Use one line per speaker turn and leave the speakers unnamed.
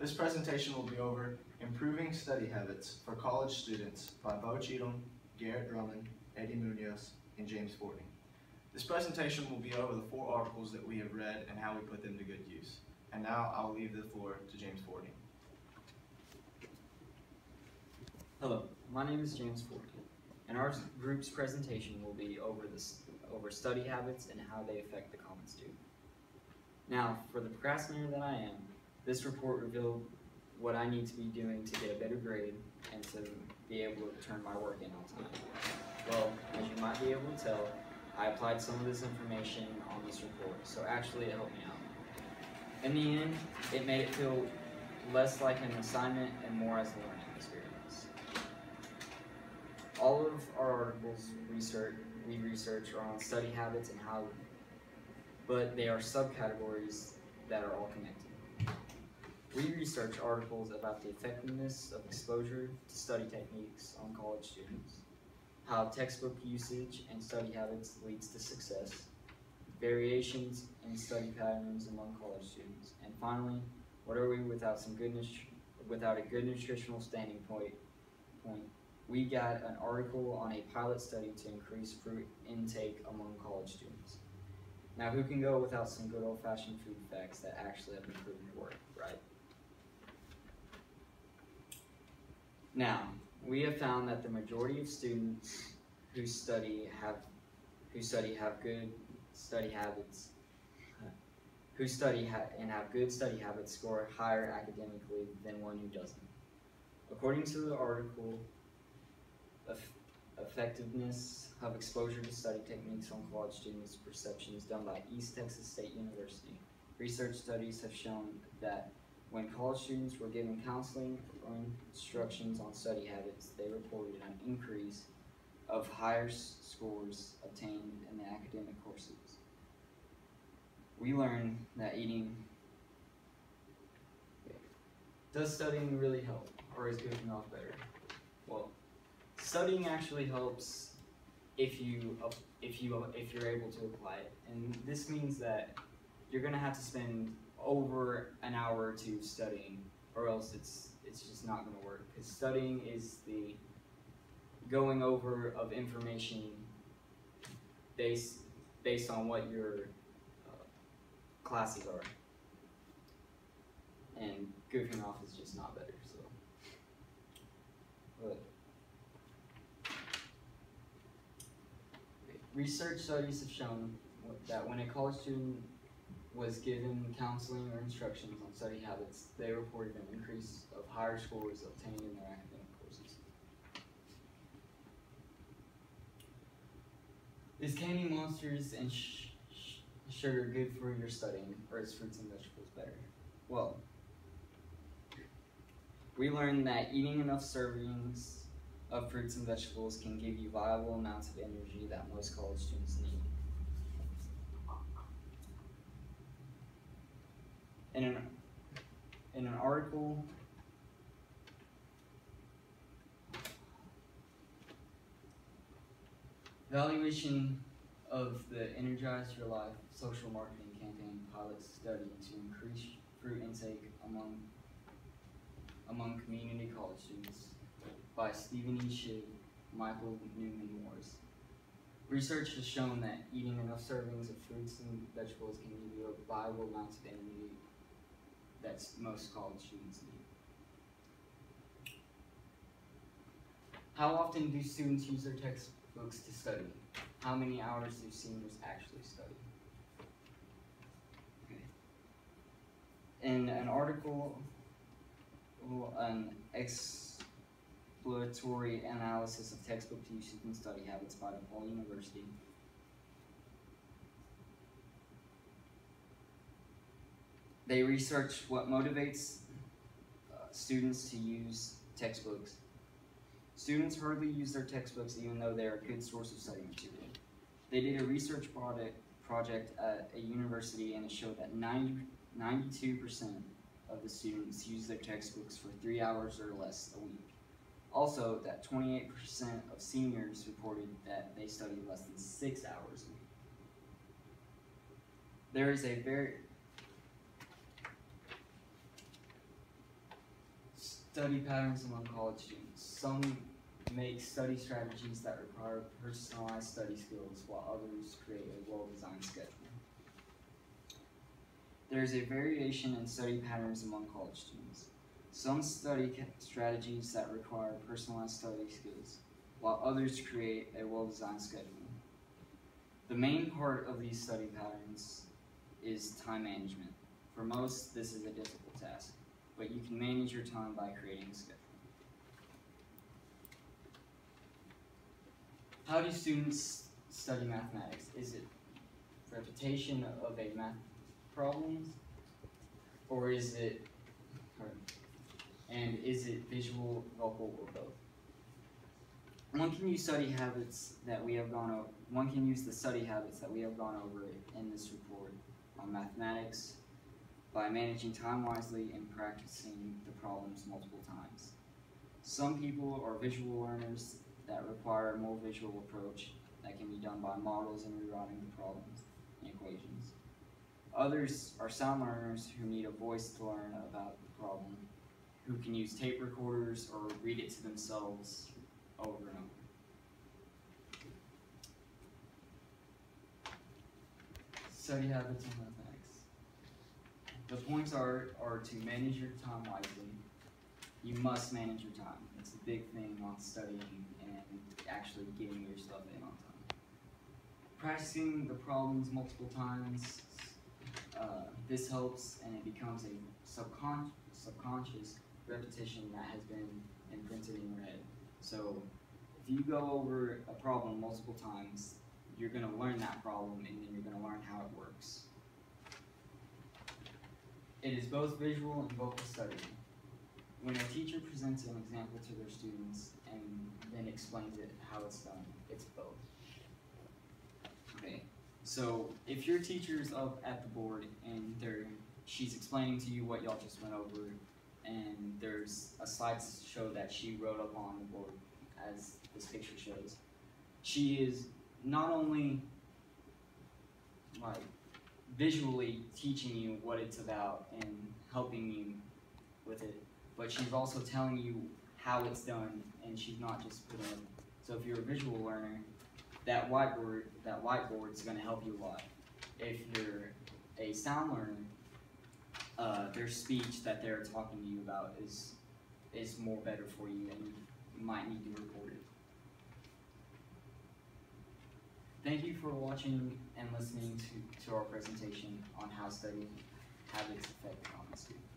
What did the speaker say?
This presentation will be over Improving Study Habits for College Students by Bo Cheatham, Garrett Drummond, Eddie Munoz, and James Fortney. This presentation will be over the 4 articles that we have read and how we put them to good use. And now I'll leave the floor to James Fortney.
Hello, my name is James Fortney, and our group's presentation will be over study habits and how they affect the common student. Now, for the procrastinator that I am, this report revealed what I need to be doing to get a better grade and to be able to turn my work in on time. Well, as you might be able to tell, I applied some of this information on this report, so actually it helped me out. In the end, it made it feel less like an assignment and more as a learning experience. All of our articles we research are on study habits and how, but they are subcategories that are all connected. We research articles about the effectiveness of exposure to study techniques on college students, how textbook usage and study habits leads to success, variations in study patterns among college students, and finally, what are we without a good nutritional standing point? We got an article on a pilot study to increase fruit intake among college students. Now, who can go without some good old-fashioned food facts that actually have improved your work, right? Now, we have found that the majority of students who study have good study habits score higher academically than one who doesn't. According to the article, Effectiveness of Exposure to Study Techniques on College Students' Perceptions done by East Texas State University. Research studies have shown that when college students were given counseling or instructions on study habits, they reported an increase of higher scores obtained in the academic courses. We learned that does studying really help, or is goofing off better? Well, studying actually helps if you're able to apply it, and this means that you're gonna have to spend over an hour or two studying, or else it's just not gonna work. Because studying is the going over of information based on what your classes are, and goofing off is just not better. So, but research studies have shown that when a college student was given counseling or instructions on study habits, they reported an increase of higher scores obtained in their academic courses. Is candy, monsters, and sugar good for your studying, or is fruits and vegetables better? Well, we learned that eating enough servings of fruits and vegetables can give you viable amounts of energy that most college students need. In an article evaluation of the Energize Your Life social marketing campaign pilot study to increase fruit intake among community college students by Stephen E. Shiv, Michael Newman Moores. Research has shown that eating enough servings of fruits and vegetables can give you a viable amount of energy that most college students need. How often do students use their textbooks to study? How many hours do seniors actually study? Okay. In an article, an exploratory analysis of textbook usage and study habits by DePaul University, they researched what motivates students to use textbooks. Students hardly use their textbooks even though they are a good source of study material. They did a research project at a university, and it showed that 92% of the students use their textbooks for 3 hours or less a week. Also, that 28% of seniors reported that they study less than 6 hours a week. There is a study patterns among college students. Some make study strategies that require personalized study skills, while others create a well-designed schedule. There is a variation in study patterns among college students. Some study strategies that require personalized study skills, while others create a well-designed schedule. The main part of these study patterns is time management. For most, this is a difficult task, but you can manage your time by creating a schedule. How do students study mathematics? Is it repetition of a math problems, or is it visual, vocal, or both? One can use the study habits that we have gone over in this report on mathematics by managing time wisely and practicing the problems multiple times. Some people are visual learners that require a more visual approach that can be done by models and rewriting the problems and equations. Others are sound learners who need a voice to learn about the problem, who can use tape recorders or read it to themselves over and over. Study habits in mathematics. The points are to manage your time wisely. You must manage your time. It's a big thing on studying and actually getting your stuff in on time. Practicing the problems multiple times. This helps, and it becomes a subconscious repetition that has been imprinted in your head. So if you go over a problem multiple times, you're going to learn that problem, and then you're going to learn how it works. It is both visual and vocal study. When a teacher presents an example to their students and then explains it how it's done, it's both. Okay, so if your teacher's up at the board and she's explaining to you what y'all just went over, and there's a slideshow that she wrote up on the board, as this picture shows, she is not only like visually teaching you what it's about and helping you with it, but she's also telling you how it's done, and she's not just putting it. So if you're a visual learner, that whiteboard's going to help you a lot. If you're a sound learner, their speech that they're talking to you about is more better for you, and you might need to record it. Thank you for watching and listening to our presentation on how study habits affect common students.